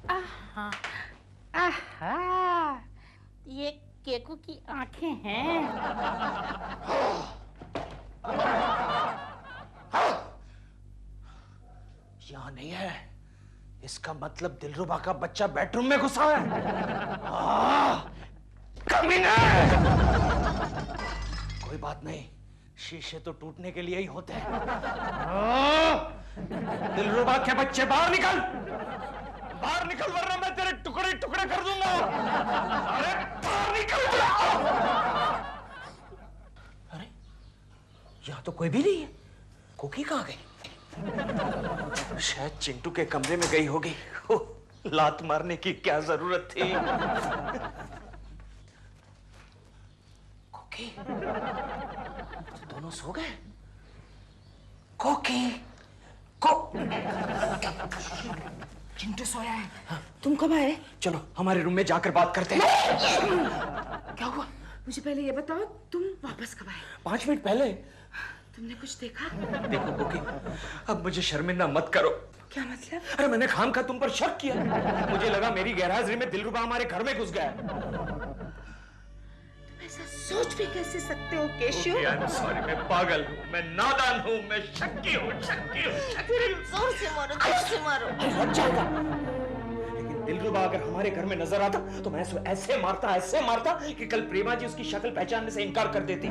आहा आहा, ये केकू की आंखें हैं। यहाँ नहीं है, इसका मतलब दिलरुबा का बच्चा बेडरूम में घुसा है। कमीने! कोई बात नहीं, शीशे तो टूटने के लिए ही होते हैं। दिलरुबा के बच्चे बाहर निकल, बाहर निकल वरना मैं तेरे टुकड़े टुकड़े कर दूंगा। अरे बाहर निकल। अरे यहाँ तो कोई भी नहीं है। कोकी कहाँ गई? शायद चिंटू के कमरे में गई होगी। लात मारने की क्या जरूरत थी? कोकी, तो दोनों सो गए? कोकी, चिंटू सोया है। तुम कब आए? चलो हमारे रूम में जाकर बात करते हैं। क्या हुआ? मुझे पहले ये बताओ, तुम वापस कब आए? 5 मिनट पहले। तुमने कुछ देखा? देखो कोकी, अब मुझे शर्मिंदा मत करो। क्या मतलब? अरे मैंने खामखा तुम पर शक किया। मुझे लगा मेरी गैरहाजिरी में दिलरुबा हमारे घर में घुस गया। तुम ऐसा सोच भी कैसे सकते हो केशु? आई एम सॉरी, मैं पागल हूँ, मैं नादान हूँ, मैं शक्की हूँ। जोर से मारो, जोर से मारो। लग जाएगा। लेकिन दिलरुबा अगर हमारे घर में नजर आता तो मैं उसको ऐसे मारता कि कल प्रेमा जी उसकी शक्ल पहचानने से इनकार कर देती।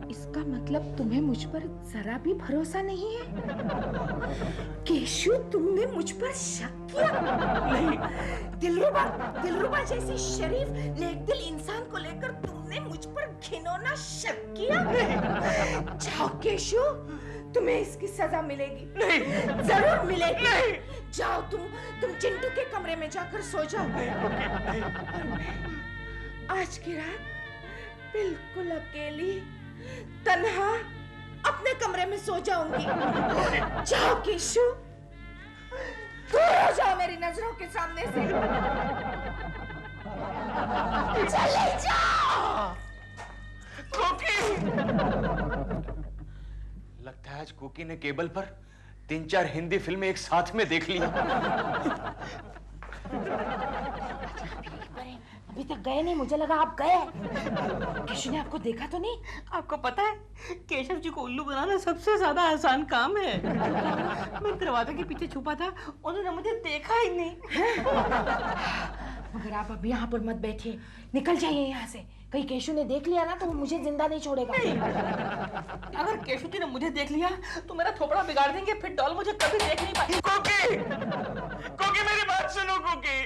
इसका मतलब तुम्हें मुझ पर जरा भी भरोसा नहीं है? केशु, तुमने मुझ पर शक किया? नहीं। दिलरुबा जैसी शरीफ नेकदिल इंसान को लेकर तुमने मुझ पर घिनौना शक किया? जाओ केशु, तुम्हें इसकी सजा मिलेगी। नहीं, जरूर मिलेगी। नहीं। जाओ, तुम चिंटू के कमरे में जाकर सो जाओ। और मैं आज की रात बिल्कुल अकेली तन्हा अपने कमरे में सो जाऊंगी। जाओ केशु, दूर हो जाओ मेरी नजरों के सामने से। चले जाओ। कोकी! लगता है आज कोकी ने केबल पर 3-4 हिंदी फिल्में एक साथ में देख ली। अभी तक गए नहीं, मुझे लगा आप गए। केशु ने आपको देखा तो नहीं? आपको पता है केशव जी को उल्लू बनाना सबसे ज्यादा आसान काम है। मैं दरवाजे के पीछे छुपा था, उन्होंने मुझे देखा ही नहीं। मगर आप अभी यहाँ पर मत बैठिए, निकल जाइए यहाँ से। कहीं केशु ने देख लिया ना तो वो मुझे जिंदा नहीं छोड़ेगा। अगर केशव जी ने मुझे देख लिया तो मेरा थोपड़ा बिगाड़ देंगे, फिर डॉल मुझे कभी देख नहीं पाएगी। कोकी! कोकी मेरी बात सुनो कोकी!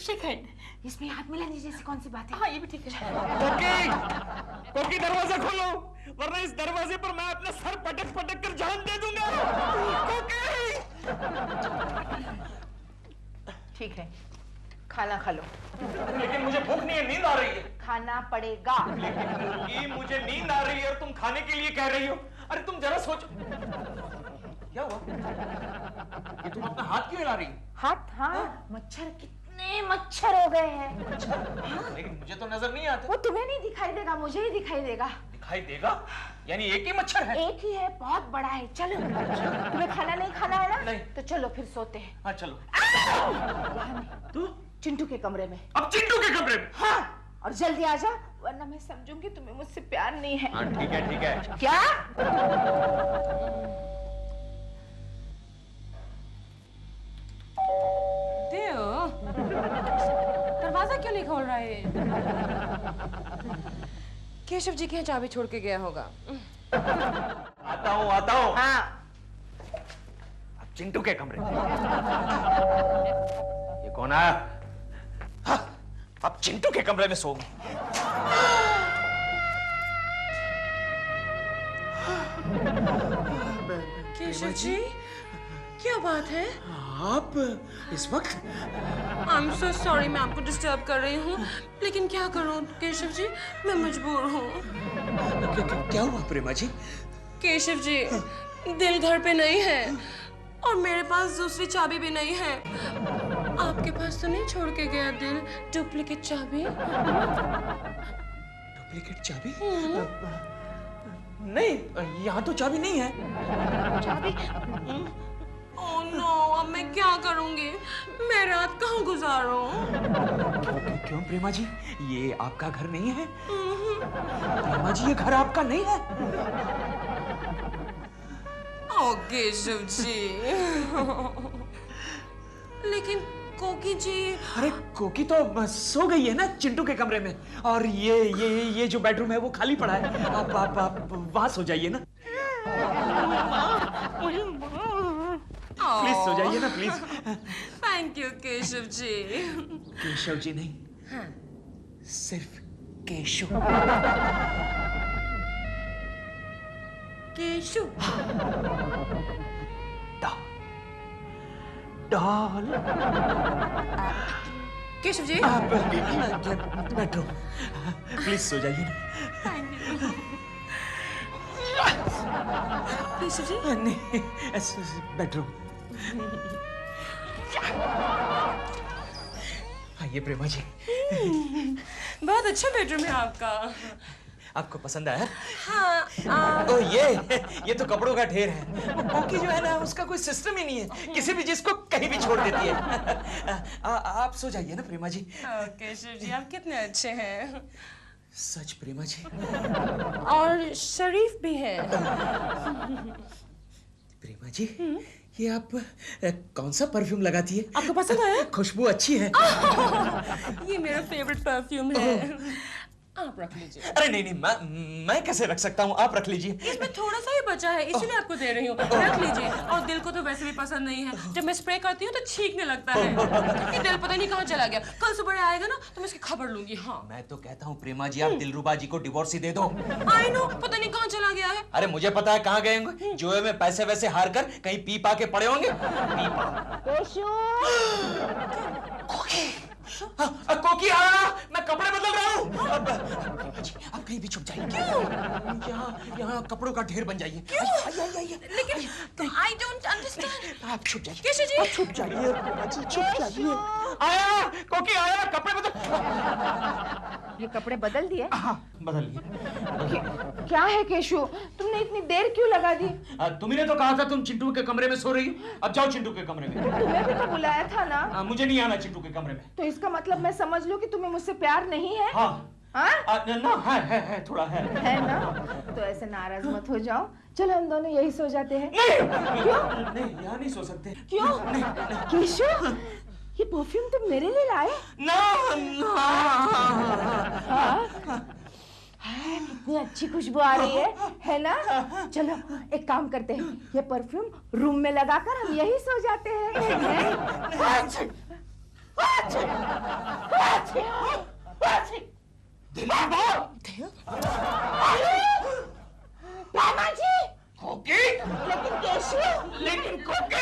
Shake hand. इसमें हाथ मिलाने जैसी कौन सी बात है? हाँ, ये भी ठीक है। कोकी! कोकी दरवाजा खोलो, वरना इस दरवाजे पर मैं अपना सर पटक पटक कर जान दे दूंगा। कोकी! ठीक है, खाना खा लो। लेकिन मुझे भूख नहीं है, नींद आ रही है। खाना पड़ेगा। लेकिन कोकी, मुझे नींद आ रही है और तुम खाने के लिए कह रही हो। अरे तुम जरा सोचो। क्या हुआ? ये तुम अपना हाथ क्यों हिला रही हो? हाथ? हाँ, मच्छर, कितने मच्छर हो गए हैं। लेकिन मुझे तो नजर नहीं आते। वो तुम्हें नहीं दिखाई देगा, मुझे ही दिखाई देगा। दिखाई देगा? यानी एक ही मच्छर है? एक ही है, बहुत बड़ा है। चलो, तुम्हें खाना नहीं खाना है ना? नहीं। तो चलो फिर सोते हैं। हाँ चलो। तू चिंटू के कमरे में। अब चिंटू के कमरे में? हाँ, और जल्दी आ जा, वरना मैं समझूंगी तुम्हें मुझसे प्यार नहीं है। हाँ ठीक है, ठीक है। क्या? दरवाजा क्यों नहीं खोल रहा है? केशव जी के यहाँ चाबी छोड़ के गया होगा। आता हूँ। हाँ। अब चिंटू के कमरे में। ये कौन आया? हाँ, अब चिंटू के कमरे में सोऊंगी। केशव जी, क्या बात है? आप इस वक्त? आई एम सो सॉरी, मैं आपको डिस्टर्ब कर रही हूँ, लेकिन क्या करूँ केशव जी, मैं मजबूर हूँ। क्या हुआ प्रेमा जी? केशव जी, दिल घर पे नहीं है और मेरे पास दूसरी चाबी भी नहीं है। आपके पास तो नहीं छोड़ के गया दिल डुप्लीकेट चाबी? डुप्लीकेट चाबी? नहीं, यहाँ तो चाबी नहीं है। चाबी? ओह नो, अब मैं क्या करूंगी? मैं रात कहाँ गुजारूं? क्यों प्रेमा जी, ये आपका घर नहीं है? प्रेमा जी, ये घर आपका नहीं है? ओ केशव जी। लेकिन कोकी जी। अरे कोकी तो सो गई है ना चिंटू के कमरे में, और ये जो बेडरूम है वो खाली पड़ा है। आप वहां सो जाइए ना। प्लीज सो जाइए ना please. Thank you Keshav ji. Keshav ji नहीं, हाँ। सिर्फ Keshav. Keshav. Doll. Keshav ji. Bedroom, please सो जाइए ना। Thank you. केशव जी। नहीं, बेडरूम। आइए प्रेमा जी। बहुत अच्छा बेडरूम है आपका। आपको पसंद आया? हाँ। ओ ये तो कपड़ों का ढेर है। वो कोकी जो है ना, उसका कोई सिस्टम ही नहीं है, किसी भी चीज को कहीं भी छोड़ देती है। आप सो जाइए ना प्रेमा जी। केशव जी आप कितने अच्छे हैं। सच प्रेमा जी। और शरीफ भी है। प्रेमा जी, ये आप कौन सा परफ्यूम लगाती है? आपको पसंद आया? खुशबू अच्छी है। ये मेरा फेवरेट परफ्यूम है। आप रख लीजिए। अरे नहीं मैं कैसे रख सकता हूँ, आप रख लीजिए। इसमें थोड़ा सा ही बचा है, इसीलिए आपको दे रही हूँ। रख लीजिए। और दिल को तो वैसे भी पसंद नहीं है, जब मैं स्प्रे करती हूँ तो छींकने लगता है। ये दिल पता नहीं कहाँ चला गया। कल सुबह आएगा ना तो मैं इसकी खबर लूंगी। हाँ, मैं तो कहता हूँ प्रेमा जी, आप दिलरुबा जी को डिवोर्स ही दे दो। आई नो, पता नहीं कहाँ चला गया है। अरे मुझे पता है कहाँ गए होंगे, जुए में पैसे वैसे हार कर कहीं पी पा के पड़े होंगे। कोकी आया, मैं कपड़े बदल रहा हूँ। आप कहीं भी छुप जाइए। क्यों? यहाँ कपड़ों का ढेर बन जाइए। लेकिन आई डोंट अंडरस्टैंड। आप छुप जाइए। केशव जी। आप छुप जाइए। छुप जाइए। आया, कोकी आया, कपड़े बदल। ये कपड़े बदल दिए? हाँ, बदल लिए। क्या है केशव, तुमने इतनी देर क्यों लगा दी? तुम्ही तो कहा था तुम चिंटू के कमरे में सो रही हो, अब जाओ चिंटू के कमरे में। तुम्हें भी तो बुलाया था ना। मुझे नहीं आना चिंटू के कमरे में। तो इसका मतलब मैं समझ लूं कि तुम्हें मुझसे प्यार नहीं है? हाँ। हाँ? ना है थोड़ा है ना? तो ऐसे नाराज मत हो जाओ, चलो हम दोनों यही सो जाते हैं। नहीं। क्यों? नहीं, यहाँ नहीं सो सकते। क्यों? केशव, ये परफ्यूम तुम मेरे लिए लाए? कितनी अच्छी खुशबू आ रही है ना? चलो एक काम करते हैं, ये परफ्यूम रूम में लगाकर हम यही सो जाते हैं। लेकिन केशव, लेकिन कोकी